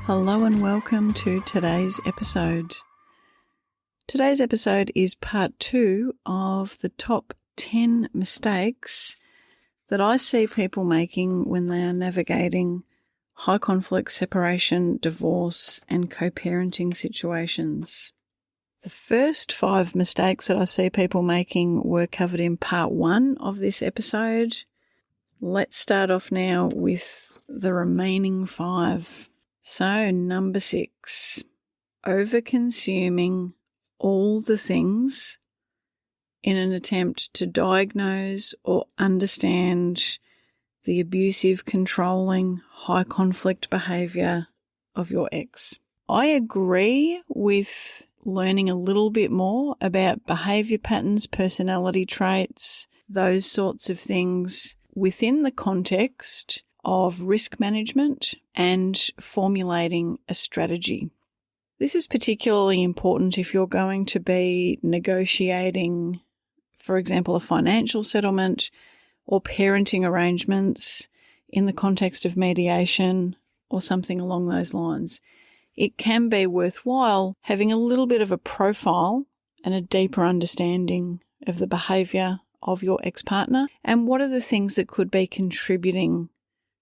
Hello and welcome to today's episode. Today's episode is part 2 of the top 10 mistakes that I see people making when they are navigating high conflict separation, divorce, and co-parenting situations. The first 5 mistakes that I see people making were covered in part 1 of this episode. Let's start off now with the remaining 5. So, number 6, over-consuming all the things in an attempt to diagnose or understand the abusive, controlling, high-conflict behaviour of your ex. I agree with learning a little bit more about behaviour patterns, personality traits, those sorts of things within the context of risk management and formulating a strategy. This is particularly important if you're going to be negotiating, for example, a financial settlement or parenting arrangements in the context of mediation or something along those lines. It can be worthwhile having a little bit of a profile and a deeper understanding of the behaviour of your ex-partner and what are the things that could be contributing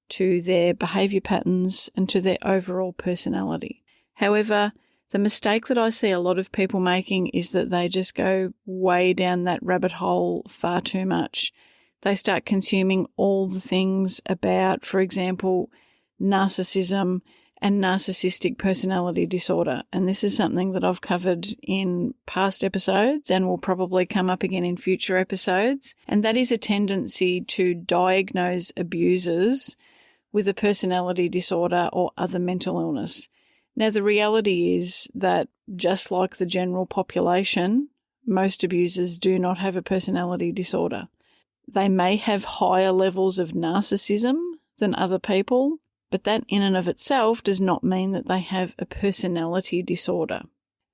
to their behaviour patterns and to their overall personality. However, the mistake that I see a lot of people making is that they just go way down that rabbit hole far too much. They start consuming all the things about, for example, narcissism and narcissistic personality disorder. And this is something that I've covered in past episodes and will probably come up again in future episodes. And that is a tendency to diagnose abusers with a personality disorder or other mental illness. Now, the reality is that just like the general population, most abusers do not have a personality disorder. They may have higher levels of narcissism than other people, but that in and of itself does not mean that they have a personality disorder.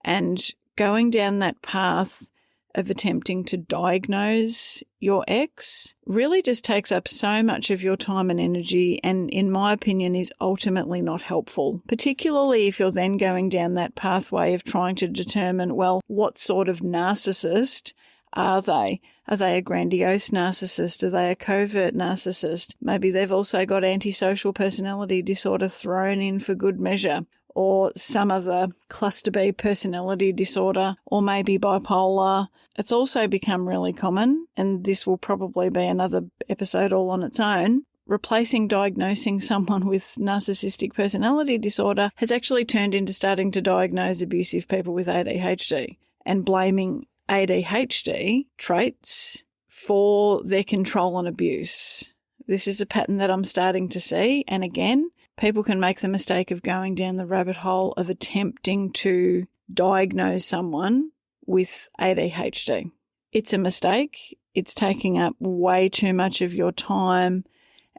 And going down that path of attempting to diagnose your ex really just takes up so much of your time and energy and, in my opinion, is ultimately not helpful, particularly if you're then going down that pathway of trying to determine, well, what sort of narcissist are they? Are they a grandiose narcissist? Are they a covert narcissist? Maybe they've also got antisocial personality disorder thrown in for good measure, or some other cluster B personality disorder, or maybe bipolar. It's also become really common, and this will probably be another episode all on its own. Replacing diagnosing someone with narcissistic personality disorder has actually turned into starting to diagnose abusive people with ADHD and blaming ADHD traits for their control and abuse. This is a pattern that I'm starting to see, and again, people can make the mistake of going down the rabbit hole of attempting to diagnose someone with ADHD. It's a mistake. It's taking up way too much of your time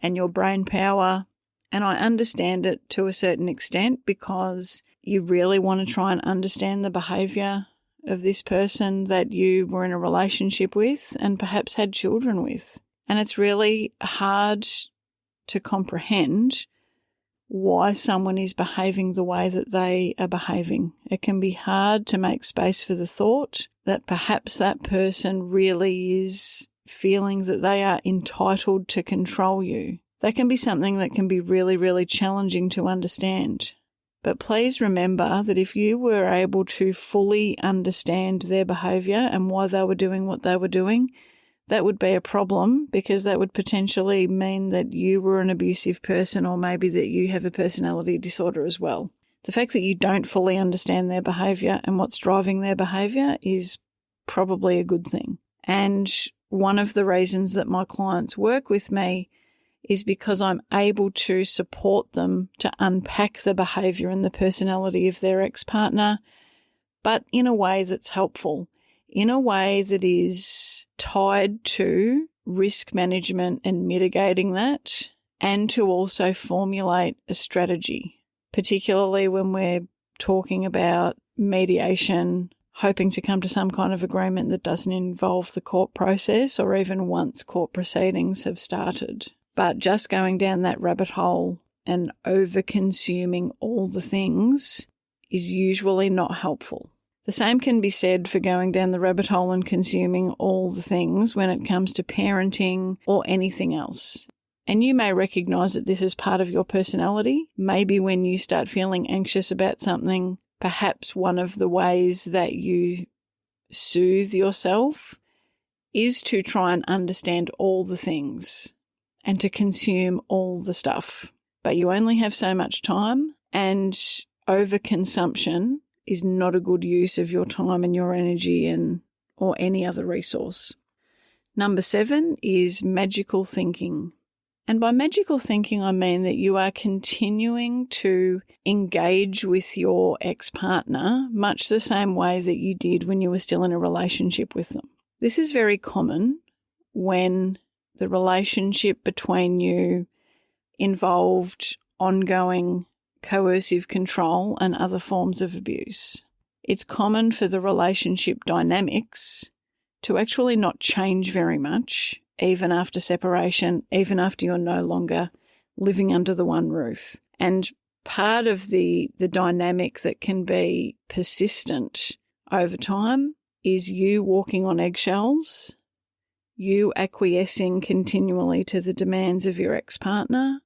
and your brain power, and I understand it to a certain extent because you really want to try and understand the behaviour of this person that you were in a relationship with and perhaps had children with. And it's really hard to comprehend why someone is behaving the way that they are behaving. It can be hard to make space for the thought that perhaps that person really is feeling that they are entitled to control you. That can be something that can be really, really challenging to understand. But please remember that if you were able to fully understand their behaviour and why they were doing what they were doing, that would be a problem because that would potentially mean that you were an abusive person or maybe that you have a personality disorder as well. The fact that you don't fully understand their behaviour and what's driving their behaviour is probably a good thing. And one of the reasons that my clients work with me is because I'm able to support them to unpack the behaviour and the personality of their ex-partner, but in a way that's helpful, in a way that is tied to risk management and mitigating that, and to also formulate a strategy, particularly when we're talking about mediation, hoping to come to some kind of agreement that doesn't involve the court process or even once court proceedings have started. But just going down that rabbit hole and over-consuming all the things is usually not helpful. The same can be said for going down the rabbit hole and consuming all the things when it comes to parenting or anything else. And you may recognize that this is part of your personality. Maybe when you start feeling anxious about something, perhaps one of the ways that you soothe yourself is to try and understand all the things and to consume all the stuff. But you only have so much time, and overconsumption is not a good use of your time and your energy or any other resource. Number 7 is magical thinking. And by magical thinking, I mean that you are continuing to engage with your ex-partner much the same way that you did when you were still in a relationship with them. This is very common when the relationship between you involved ongoing coercive control and other forms of abuse. It's common for the relationship dynamics to actually not change very much, even after separation, even after you're no longer living under the one roof. And part of the dynamic that can be persistent over time is you walking on eggshells, you acquiescing continually to the demands of your ex-partner,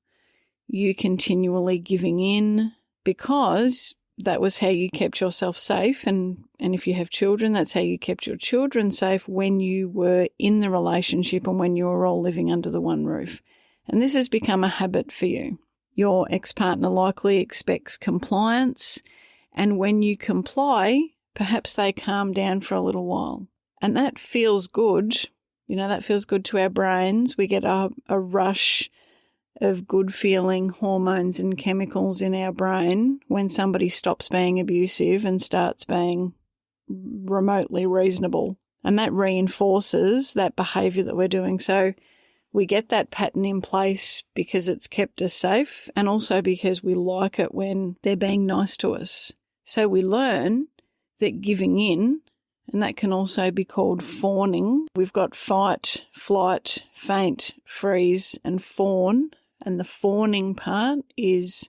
you continually giving in because that was how you kept yourself safe. And if you have children, that's how you kept your children safe when you were in the relationship and when you were all living under the one roof. And this has become a habit for you. Your ex-partner likely expects compliance, and when you comply, perhaps they calm down for a little while. And that feels good. That feels good to our brains. We get a rush of good feeling hormones and chemicals in our brain when somebody stops being abusive and starts being remotely reasonable. And that reinforces that behaviour that we're doing. So we get that pattern in place because it's kept us safe, and also because we like it when they're being nice to us. So we learn that giving in, and that can also be called fawning. We've got fight, flight, faint, freeze, and fawn. And the fawning part is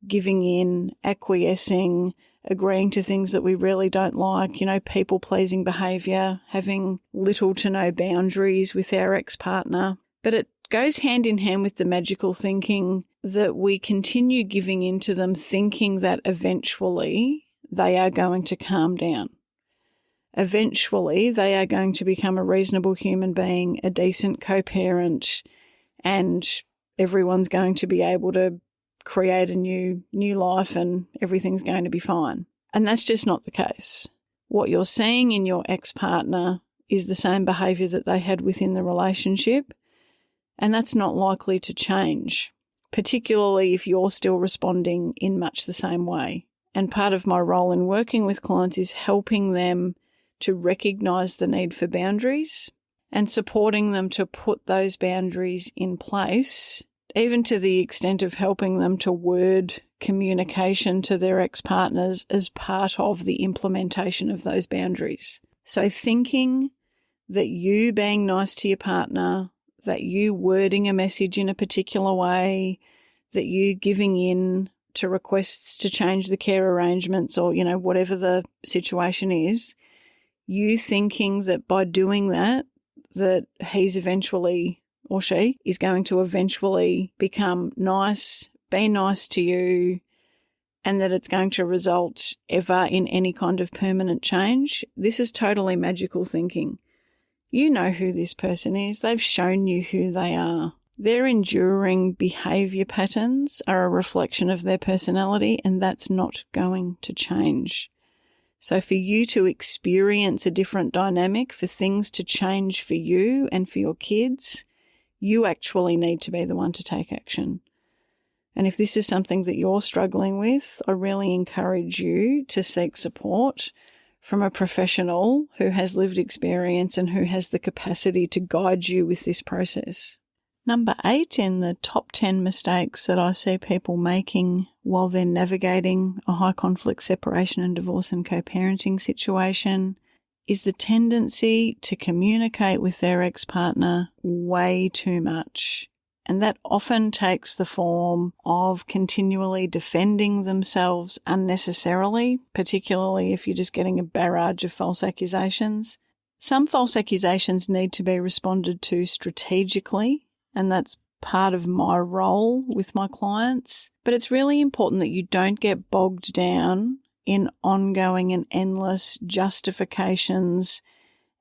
giving in, acquiescing, agreeing to things that we really don't like, people-pleasing behaviour, having little to no boundaries with our ex-partner. But it goes hand in hand with the magical thinking that we continue giving in to them, thinking that eventually they are going to calm down. Eventually they are going to become a reasonable human being, a decent co-parent, and everyone's going to be able to create a new life and everything's going to be fine. And that's just not the case. What you're seeing in your ex-partner is the same behaviour that they had within the relationship, and that's not likely to change, particularly if you're still responding in much the same way. And part of my role in working with clients is helping them to recognise the need for boundaries and supporting them to put those boundaries in place, even to the extent of helping them to word communication to their ex-partners as part of the implementation of those boundaries. So thinking that you being nice to your partner, that you wording a message in a particular way, that you giving in to requests to change the care arrangements or, whatever the situation is, you thinking that by doing that he's eventually, or she, is going to eventually become nice, be nice to you, and that it's going to result ever in any kind of permanent change. This is totally magical thinking. You know who this person is. They've shown you who they are. Their enduring behaviour patterns are a reflection of their personality, and that's not going to change. So for you to experience a different dynamic, for things to change for you and for your kids, you actually need to be the one to take action. And if this is something that you're struggling with, I really encourage you to seek support from a professional who has lived experience and who has the capacity to guide you with this process. Number 8 in the top 10 mistakes that I see people making while they're navigating a high conflict separation and divorce and co-parenting situation is the tendency to communicate with their ex-partner way too much And that often takes the form of continually defending themselves unnecessarily, particularly if you're just getting a barrage of false accusations. Some false accusations need to be responded to strategically, and that's part of my role with my clients. But it's really important that you don't get bogged down in ongoing and endless justifications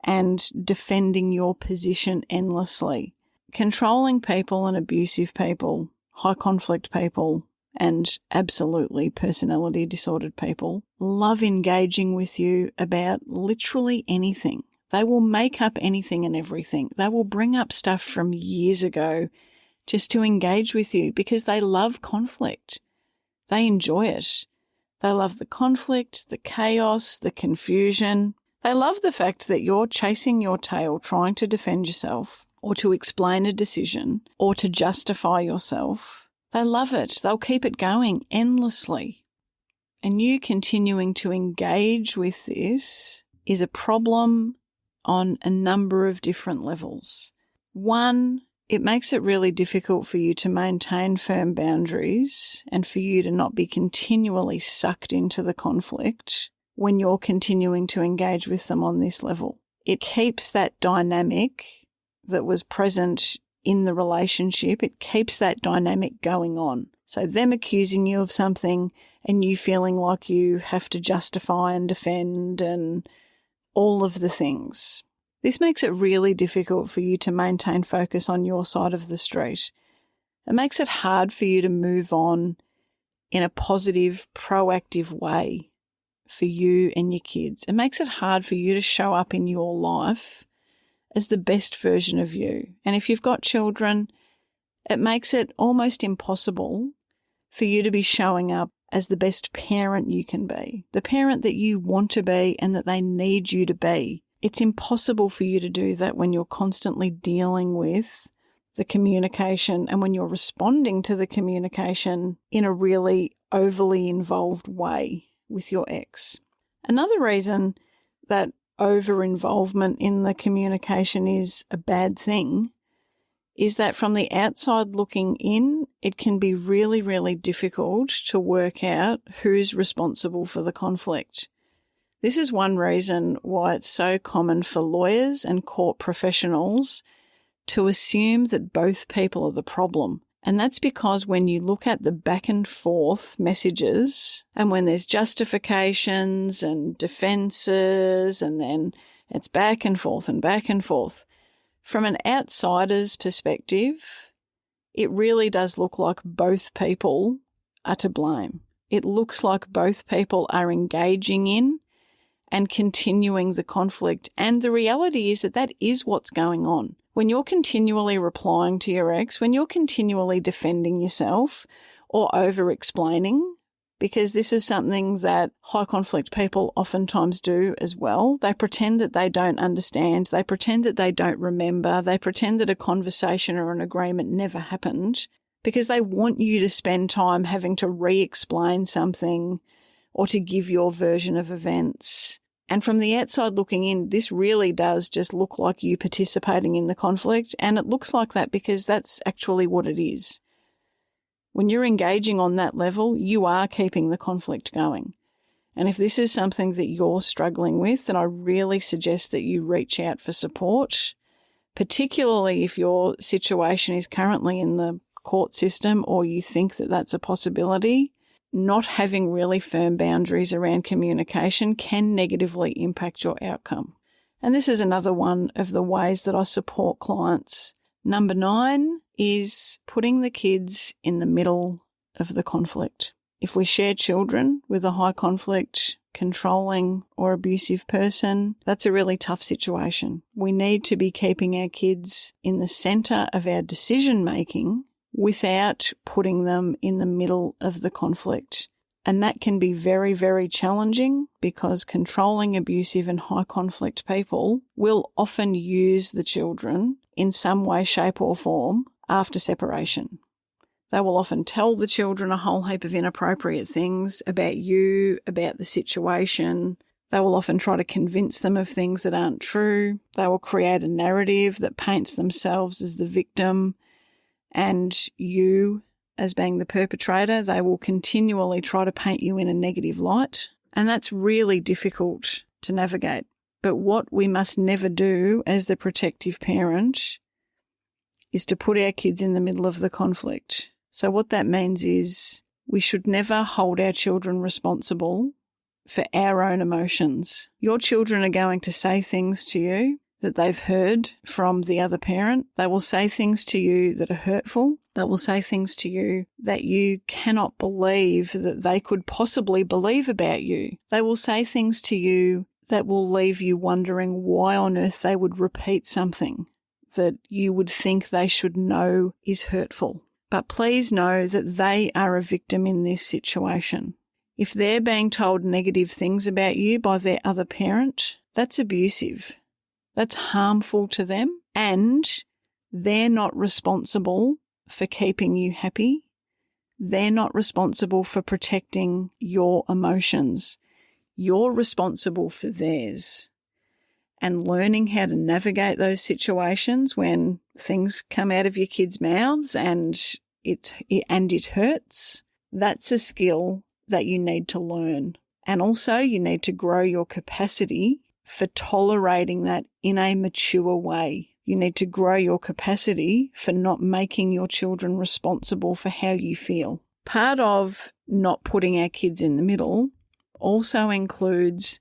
and defending your position endlessly. Controlling people and abusive people, high conflict people, and absolutely personality disordered people love engaging with you about literally anything. They will make up anything and everything. They will bring up stuff from years ago just to engage with you because they love conflict. They enjoy it. They love the conflict, the chaos, the confusion. They love the fact that you're chasing your tail trying to defend yourself or to explain a decision or to justify yourself. They love it. They'll keep it going endlessly. And you continuing to engage with this is a problem on a number of different levels. One, it makes it really difficult for you to maintain firm boundaries and for you to not be continually sucked into the conflict when you're continuing to engage with them on this level. It keeps that dynamic that was present in the relationship, it keeps that dynamic going on. So them accusing you of something and you feeling like you have to justify and defend and all of the things. This makes it really difficult for you to maintain focus on your side of the street. It makes it hard for you to move on in a positive, proactive way for you and your kids. It makes it hard for you to show up in your life as the best version of you. And if you've got children, it makes it almost impossible for you to be showing up as the best parent you can be, the parent that you want to be and that they need you to be. It's impossible for you to do that when you're constantly dealing with the communication and when you're responding to the communication in a really overly involved way with your ex. Another reason that over-involvement in the communication is a bad thing is that from the outside looking in, it can be really, really difficult to work out who's responsible for the conflict. This is one reason why it's so common for lawyers and court professionals to assume that both people are the problem. And that's because when you look at the back and forth messages and when there's justifications and defenses and then it's back and forth and back and forth, from an outsider's perspective, it really does look like both people are to blame. It looks like both people are engaging in and continuing the conflict. And the reality is that that is what's going on. When you're continually replying to your ex, when you're continually defending yourself or over-explaining, because this is something that high conflict people oftentimes do as well. They pretend that they don't understand. They pretend that they don't remember. They pretend that a conversation or an agreement never happened because they want you to spend time having to re-explain something or to give your version of events. And from the outside looking in, this really does just look like you participating in the conflict. And it looks like that because that's actually what it is. When you're engaging on that level, you are keeping the conflict going. And if this is something that you're struggling with, then I really suggest that you reach out for support, particularly if your situation is currently in the court system or you think that that's a possibility. Not having really firm boundaries around communication can negatively impact your outcome. And this is another one of the ways that I support clients. Number 9 is putting the kids in the middle of the conflict. If we share children with a high conflict, controlling or abusive person, that's a really tough situation. We need to be keeping our kids in the center of our decision making without putting them in the middle of the conflict. And that can be very, very challenging because controlling, abusive and high conflict people will often use the children in some way, shape or form after separation. They will often tell the children a whole heap of inappropriate things about you, about the situation. They will often try to convince them of things that aren't true. They will create a narrative that paints themselves as the victim and you as being the perpetrator, they will continually try to paint you in a negative light. And that's really difficult to navigate. But what we must never do as the protective parent is to put our kids in the middle of the conflict. So what that means is we should never hold our children responsible for our own emotions. Your children are going to say things to you that they've heard from the other parent. They will say things to you that are hurtful. They will say things to you that you cannot believe that they could possibly believe about you. They will say things to you that will leave you wondering why on earth they would repeat something that you would think they should know is hurtful. But please know that they are a victim in this situation. If they're being told negative things about you by their other parent, that's abusive. That's harmful to them, and they're not responsible for keeping you happy. They're not responsible for protecting your emotions. You're responsible for theirs. And learning how to navigate those situations when things come out of your kids' mouths and it hurts, that's a skill that you need to learn. And also you need to grow your capacity for tolerating that in a mature way. You need to grow your capacity for not making your children responsible for how you feel. Part of not putting our kids in the middle also includes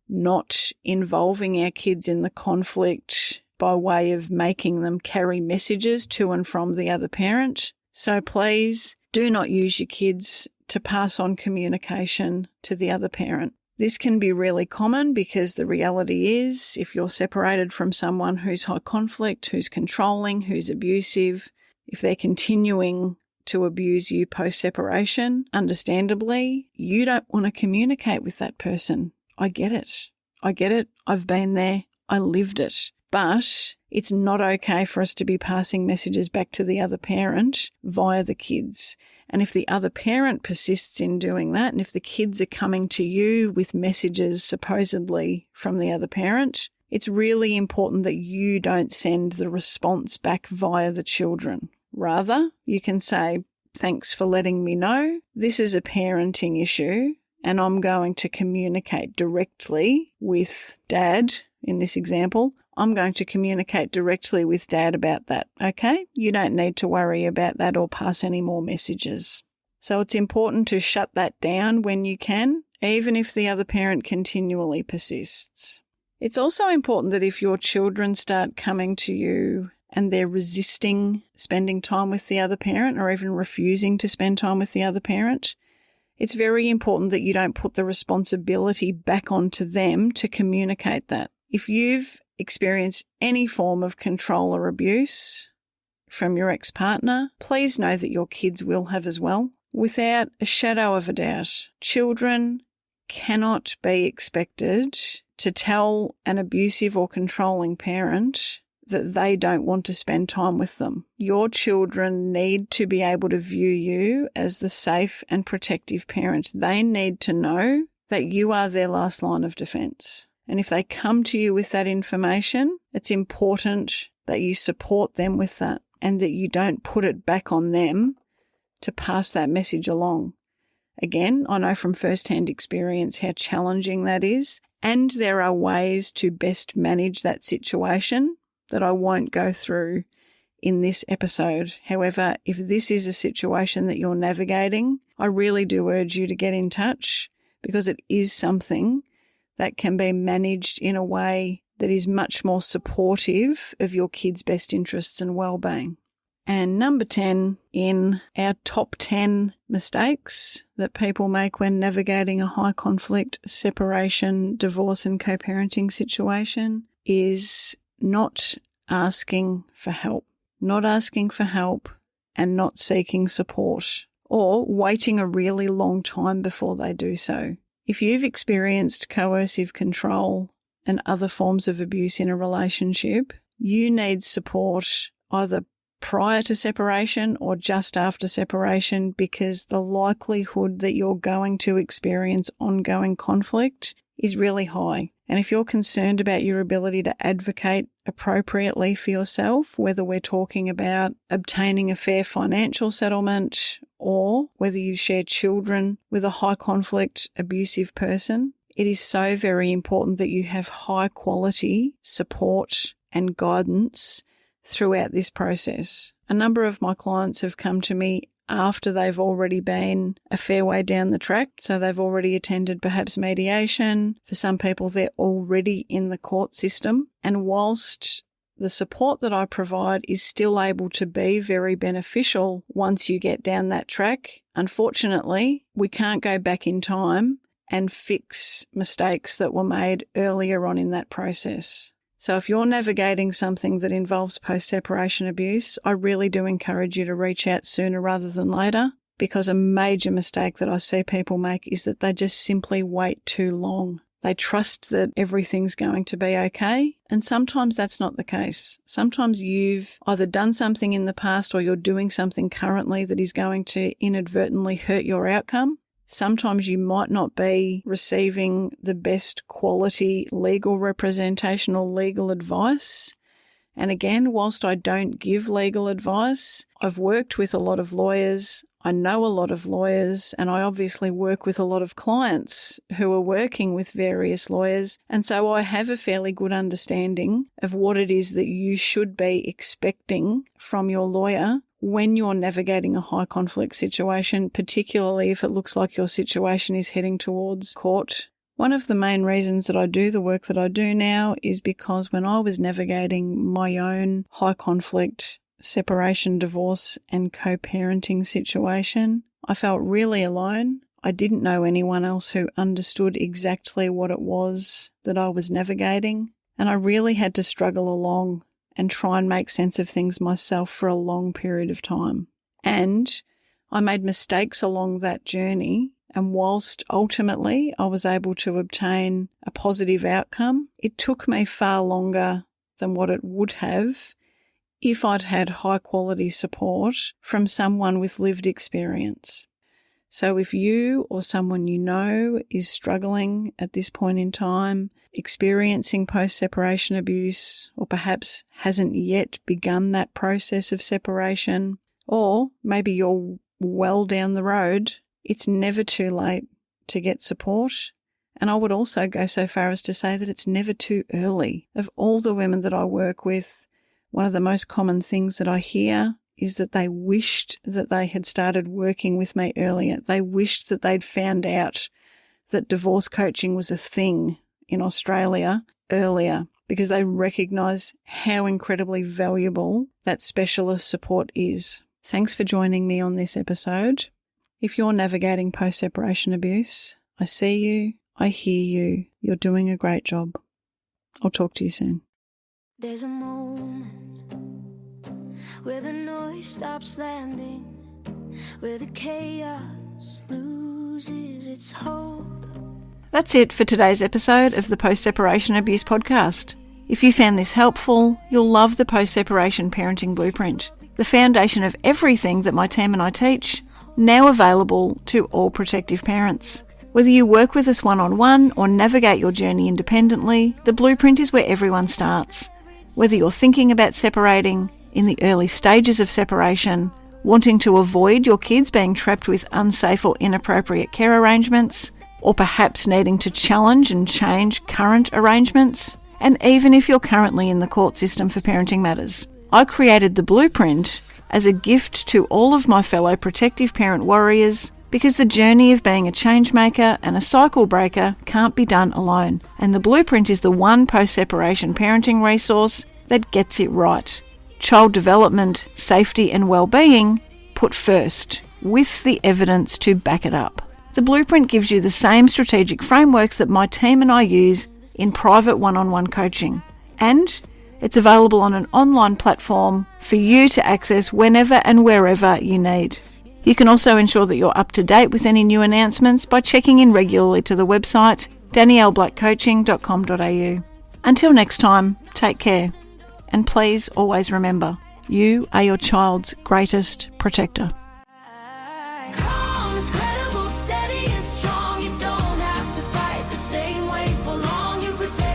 not involving our kids in the conflict by way of making them carry messages to and from the other parent. So please do not use your kids to pass on communication to the other parent. This can be really common because the reality is if you're separated from someone who's high conflict, who's controlling, who's abusive, if they're continuing to abuse you post-separation, understandably, you don't want to communicate with that person. I get it. I've been there. I lived it. But it's not okay for us to be passing messages back to the other parent via the kids. And if the other parent persists in doing that, and if the kids are coming to you with messages supposedly from the other parent, it's really important that you don't send the response back via the children. Rather, you can say, thanks for letting me know. This is a parenting issue, and I'm going to communicate directly with Dad in this example. I'm going to communicate directly with Dad about that, okay? You don't need to worry about that or pass any more messages. So it's important to shut that down when you can, even if the other parent continually persists. It's also important that if your children start coming to you and they're resisting spending time with the other parent or even refusing to spend time with the other parent, it's very important that you don't put the responsibility back onto them to communicate that. If you've experienced any form of control or abuse from your ex-partner, please know that your kids will have as well, without a shadow of a doubt. Children cannot be expected to tell an abusive or controlling parent that they don't want to spend time with them. Your children need to be able to view you as the safe and protective parent. They need to know that you are their last line of defense. And if they come to you with that information, it's important that you support them with that and that you don't put it back on them to pass that message along. Again, I know from first-hand experience how challenging that is, and there are ways to best manage that situation that I won't go through in this episode. However, if this is a situation that you're navigating, I really do urge you to get in touch because it is something that can be managed in a way that is much more supportive of your kids' best interests and well-being. And number 10 in our top 10 mistakes that people make when navigating a high conflict, separation, divorce and co-parenting situation is not asking for help. Not asking for help and not seeking support, or waiting a really long time before they do so. If you've experienced coercive control and other forms of abuse in a relationship, you need support either prior to separation or just after separation, because the likelihood that you're going to experience ongoing conflict is really high. And if you're concerned about your ability to advocate appropriately for yourself, whether we're talking about obtaining a fair financial settlement or whether you share children with a high conflict, abusive person, it is so very important that you have high quality support and guidance throughout this process. A number of my clients have come to me after they've already been a fair way down the track. So they've already attended perhaps mediation. For some people, they're already in the court system. And whilst the support that I provide is still able to be very beneficial once you get down that track, unfortunately, we can't go back in time and fix mistakes that were made earlier on in that process. So if you're navigating something that involves post-separation abuse, I really do encourage you to reach out sooner rather than later, because a major mistake that I see people make is that they just simply wait too long. They trust that everything's going to be okay, and sometimes that's not the case. Sometimes you've either done something in the past or you're doing something currently that is going to inadvertently hurt your outcome. Sometimes you might not be receiving the best quality legal representation or legal advice. And again, whilst I don't give legal advice, I've worked with a lot of lawyers. I know a lot of lawyers, and I obviously work with a lot of clients who are working with various lawyers. And so I have a fairly good understanding of what it is that you should be expecting from your lawyer when you're navigating a high conflict situation, particularly if it looks like your situation is heading towards court. One of the main reasons that I do the work that I do now is because when I was navigating my own high conflict separation, divorce, and co-parenting situation, I felt really alone. I didn't know anyone else who understood exactly what it was that I was navigating, and I really had to struggle along and try and make sense of things myself for a long period of time. And I made mistakes along that journey, and whilst ultimately I was able to obtain a positive outcome, it took me far longer than what it would have if I'd had high quality support from someone with lived experience. So if you or someone you know is struggling at this point in time, experiencing post-separation abuse, or perhaps hasn't yet begun that process of separation, or maybe you're well down the road, it's never too late to get support. And I would also go so far as to say that it's never too early. Of all the women that I work with, one of the most common things that I hear is that they wished that they had started working with me earlier. They wished that they'd found out that divorce coaching was a thing in Australia earlier, because they recognise how incredibly valuable that specialist support is. Thanks for joining me on this episode. If you're navigating post-separation abuse, I see you, I hear you, you're doing a great job. I'll talk to you soon. There's a moment where the noise stops landing, where the chaos loses its hold. That's it for today's episode of the Post-Separation Abuse Podcast. If you found this helpful, you'll love the Post-Separation Parenting Blueprint, the foundation of everything that my team and I teach, now available to all protective parents. Whether you work with us one-on-one or navigate your journey independently, the blueprint is where everyone starts. Whether you're thinking about separating, in the early stages of separation, wanting to avoid your kids being trapped with unsafe or inappropriate care arrangements, or perhaps needing to challenge and change current arrangements, and even if you're currently in the court system for parenting matters. I created the blueprint as a gift to all of my fellow protective parent warriors, because the journey of being a change maker and a cycle breaker can't be done alone, and the blueprint is the one post-separation parenting resource that gets it right. Child development, safety and well-being put first, with the evidence to back it up. The blueprint gives you the same strategic frameworks that my team and I use in private one-on-one coaching, and it's available on an online platform for you to access whenever and wherever you need. You can also ensure that you're up to date with any new announcements by checking in regularly to the website danielleblackcoaching.com.au. Until next time, take care. And please always remember, you are your child's greatest protector. Calm, steady and strong. You don't have to fight the same way for long. You protect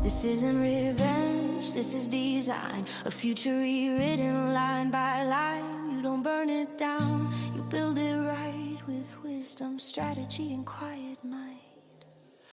This isn't revenge, this is design. A future rewritten line by line. You don't burn it down, you build it right with wisdom, strategy, and quiet.